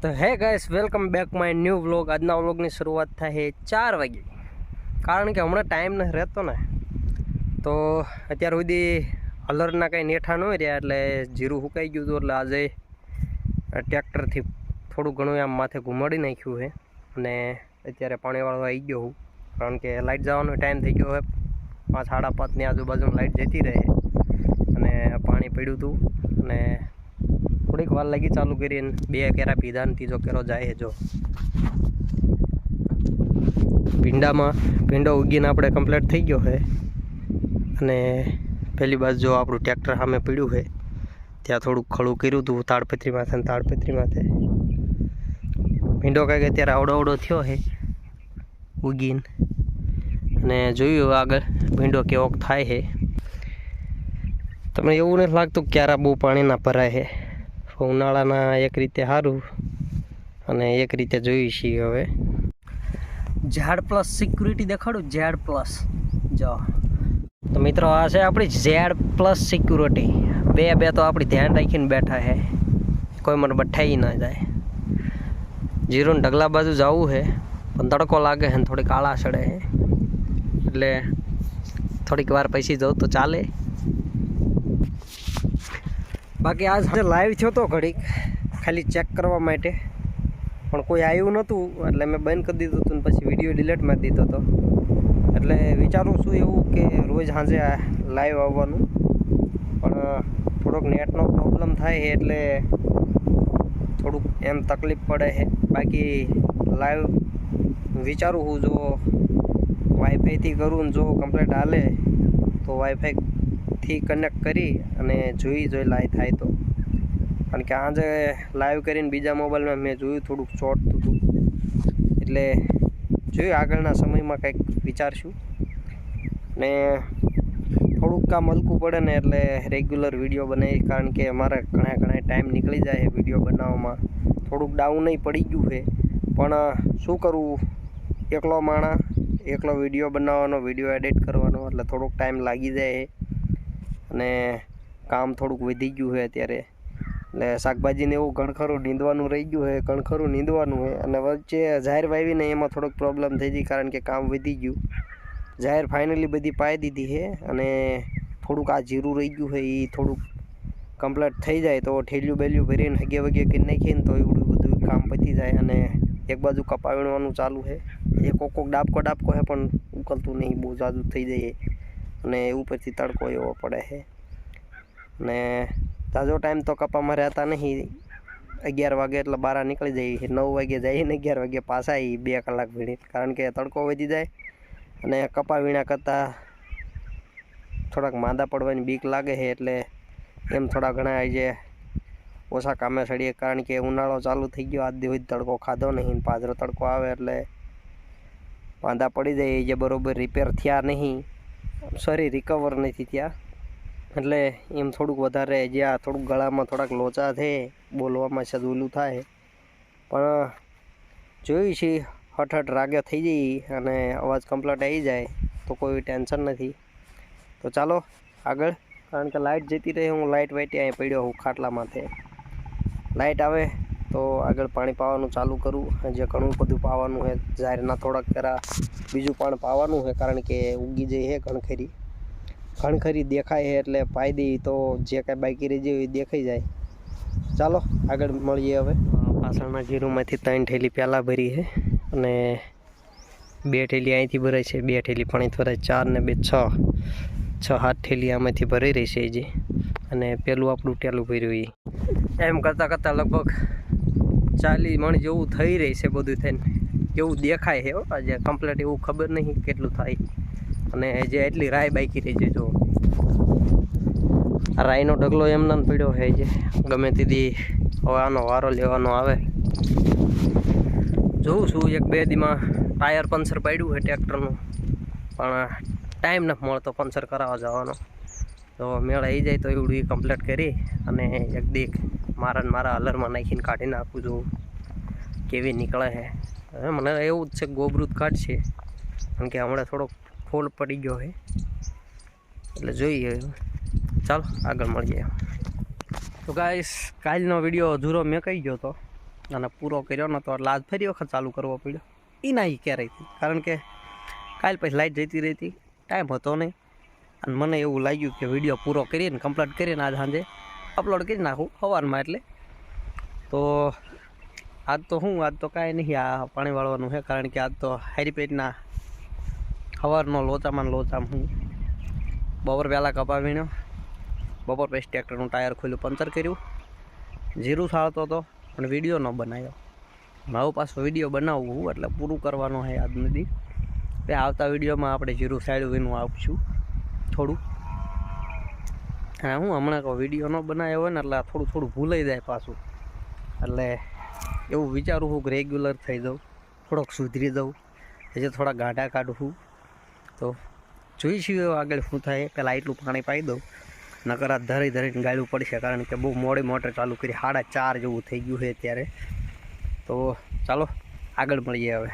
તો હે guys, welcome back my new vlog. આજના વ્લોગની શરૂઆત થાય 4 વાગે, કારણ કે હમણાં ટાઈમ ન રહેતો ને, તો અત્યાર સુધી હલરના કંઈ નેઠા ન રહ્યા, એટલે જીરું સુકાઈ ગયું હતું. એટલે આજે ટ્રેક્ટરથી થોડું ઘણું આમ માથે ઘુમાડી નાખ્યું છે. અને અત્યારે પાણીવાળો આવી ગયો હું, કારણ કે લાઇટ જવાનો ટાઈમ થઈ ગયો હોય. 5, 5:30ની આજુબાજુમાં લાઇટ જતી રહે અને પાણી પડ્યું હતું. અને થોડીક વાર લાગી ચાલુ કરીને 2 કેરા પીધા ને ત્રીજો કેરો જાય. જો ભીંડો ઉગીને આપણે કમ્પ્લીટ થઈ ગયો છે. અને પહેલી બાજુ જો આપણું ટ્રેક્ટર સામે પડ્યું છે, ત્યાં થોડુંક ખડું કર્યું હતું તાડપત્રી માથે. ભીંડો કાંઈક અત્યારે આવડો થયો છે ઉગીને, અને જોયું આગળ ભીંડો કેવો થાય છે. તમને એવું નથી લાગતું ક્યારા બહુ પાણી ના ભરાય છે? ઉનાળાના એક રીતે સારું અને એક રીતે જોઈએ છીએ. હવે ઝેડ પ્લસ સિક્યુરિટી દેખાડું. ઝેડ પ્લસ જો તો મિત્રો, આ છે આપણી ઝેડ પ્લસ સિક્યુરિટી. બે તો આપણી ધ્યાન રાખીને બેઠા છે, કોઈ મને બઠાઈ ના જાય. જીરું ઢગલા બાજુ જવું છે, પણ તડકો લાગે છે ને થોડીક આળા ચડે છે, એટલે થોડીક વાર પછી જવું તો ચાલે. બાકી આજ લાઈવ થયો તો ઘડીક ખાલી ચેક કરવા માટે, પણ કોઈ આવ્યું નહોતું, એટલે મેં બંધ કરી દીધું હતું. પછી વિડીયો ડિલીટ મારી દીધો હતો. એટલે વિચારું છું એવું કે રોજ સાંજે લાઈવ આવવાનું, પણ થોડોક નેટનો પ્રોબ્લેમ થાય છે, એટલે થોડુંક એમ તકલીફ પડે છે. બાકી લાઈવ વિચારું હું, જો વાઈફાઈથી કરું ને જો કમ્પ્લીટ હાલે તો વાઈફાઈથી કનેક્ટ કરી અને જોઈ લાઈવ થાય તો. કારણ કે આજે લાઈવ કરીને બીજા મોબાઈલમાં મેં જોયું થોડુંક ચોંટતું હતું, એટલે જોયું આગળના સમયમાં કંઈક વિચારશું. ને થોડુંક કામ હલકું પડે ને એટલે રેગ્યુલર વિડીયો બનાવી, કારણ કે અમારે ઘણા ટાઈમ નીકળી જાય વિડીયો બનાવવામાં. થોડુંક ડાઉન પડી ગયું છે, પણ શું કરવું, એકલો માણસ, એકલો વિડીયો બનાવવાનો, વિડીયો એડિટ કરવાનો, એટલે થોડોક ટાઈમ લાગી જાય. અને કામ થોડુંક વધી ગયું છે અત્યારે, એટલે શાકભાજીને એવું ઘણખરું નીંદવાનું રહી ગયું છે, અને વચ્ચે જાહેર વાવીને એમાં થોડોક પ્રોબ્લેમ થઈ ગઈ, કારણ કે કામ વધી ગયું. જાહેર ફાઇનલી બધી પાઈ દીધી છે, અને થોડુંક આ જીરું રહી ગયું છે, એ થોડુંક કમ્પ્લીટ થઈ જાય તો ઠેલિયું બેલિયું ભરીને હગે કરી નાખીએ ને તો એવડું બધું કામ પતી જાય. અને એક બાજુ કપા વીણવાનું ચાલુ છે, એ કોક ડાબકો છે, પણ ઉકલતું નહીં, બહુ જાજુ થઈ જાય. અને ઉપરથી તડકો એવો પડે છે, ને તાજો ટાઈમ તો કપામાં રહેતા નહીં. 11 વાગે એટલે બહાર નીકળી જઈએ, 9 વાગે જઈએ ને 11 વાગે પાછા 2 કલાક વીણી, કારણ કે તડકો વધી જાય. અને કપા વીણા કરતાં થોડાક માંદા પડવાની બીક લાગે છે, એટલે એમ થોડા ઘણા આજે ઓછા કામે ચડીએ, કારણ કે ઉનાળો ચાલુ થઈ ગયો. આજ દિવસ તડકો ખાધો નહીં, પાછરો તડકો આવે એટલે માંદા પડી જાય. જે બરોબર રિપેર થયા નહીં, રિકવર નથી થયા, એટલે એમ થોડુંક વધારે જ્યાં થોડુંક ગળામાં થોડાક લોચા છે, બોલવામાં સદુલું થાય. પણ જોયું છે હઠ રાગે થઈ જઈ અને અવાજ કમ્પ્લીટ આવી જાય તો કોઈ ટેન્શન નથી. તો ચાલો આગળ, કારણ કે લાઇટ જતી રહે. હું લાઇટ વાઈટી અહીં પડ્યો હું ખાટલા માથે. લાઇટ આવે તો આગળ પાણી પાવાનું ચાલુ કરું. જે ઘણું બધું પાવાનું છે, જાહેરના થોડાક કરા બીજું પાણી પાવાનું છે, કારણ કે ઉગી જાય છે ઘણખરી દેખાય છે, એટલે પાઈ દઈ તો જે કાંઈ બાકી રહી જાય એ દેખાઈ જાય. ચાલો આગળ મળીએ. હવે પાછળના જીરુંમાંથી 3 ઠેલી પહેલાં ભરી છે, અને 2 ઠેલી અહીંથી ભરાય છે, 2 ઠેલી પાણીથી ભરાય, 4 ને 2 6 7 ઠેલી આમાંથી ભરાઈ રહી છે જે. અને પેલું આપણું ટેલું ભર્યું એમ કરતાં લગભગ 40 મણ જેવું થઈ રહી છે. બધું થઈને એવું દેખાય છે. આજે કમ્પ્લીટ એવું ખબર નહીં કેટલું થાય. અને જે એટલી રાય બાકી રહી છે, જો આ રાયનો ઢગલો એમનામ પડ્યો છે. જે ગમે તેથી હવે આનો વારો લેવાનો આવે. જોઉં છું 1-2 દીમાં ટાયર પંચર પડ્યું છે ટ્રેક્ટરનું, પણ ટાઈમ નથી મળતો પંચર કરાવવા જવાનો. તો મેળ આવી જાય તો એવડું કમ્પ્લીટ કરી અને એક દીક મારા હલરમાં નાખીને કાઢી નાખું છું કેવી નીકળે છે. હવે મને એવું જ છે ગોબરું જ કાઢશે, કારણ કે હમણાં થોડોક ફોલ પડી ગયો છે, એટલે જોઈએ. ચાલો આગળ મળીએ. તો ગાઈસ, કાલનો વિડીયો અધૂરો મેં કહી ગયો હતો, અને પૂરો કર્યો નહોતો એટલે આજ ફરી વખત ચાલુ કરવો પડ્યો. એ ના એ ક્યારેયથી, કારણ કે કાલ પછી લાઇટ જતી રહી હતી, ટાઈમ હતો નહીં, અને મને એવું લાગ્યું કે વિડીયો પૂરો કરીને કમ્પ્લીટ કરીને આજ સાંજે અપલોડ કરી નાખું સવારમાં. એટલે તો આજ તો કાંઈ નહીં, આ પાણી વાળવાનું છે, કારણ કે આજ તો હારી પેટના સવારનો લોચામાં હું બપોર પહેલાં કપા વીણ્યો, બપોર પછી ટ્રેક્ટરનું ટાયર ખોલ્યું, પંચર કર્યું, જીરું સાળતો હતો પણ વિડીયો ન બનાવ્યો. મારો પાછો વિડીયો બનાવવું એટલે પૂરું કરવાનો છે આજ નથી. તે આવતા વિડીયોમાં આપણે જીરું સાઈડ વીનું આપશું થોડું. અને હું હમણાં કહું વિડીયો ન બનાવ્યો હોય ને એટલે થોડું ભૂલાઈ જાય પાછું, એટલે એવું વિચારું છું કે રેગ્યુલર થઈ જાઉં, થોડોક સુધરી જાઉં, હજી થોડા ગાંઠા કાઢું. તો જોઈશું આગળ શું થાય. પહેલાં એટલું પાણી પાઈ દઉં, નકર આ ધરીને ગાળવું પડશે, કારણ કે બહુ મોડી મોટર ચાલુ કરી, 4:30 જેવું થઈ ગયું છે અત્યારે. તો ચાલો આગળ મળીએ હવે.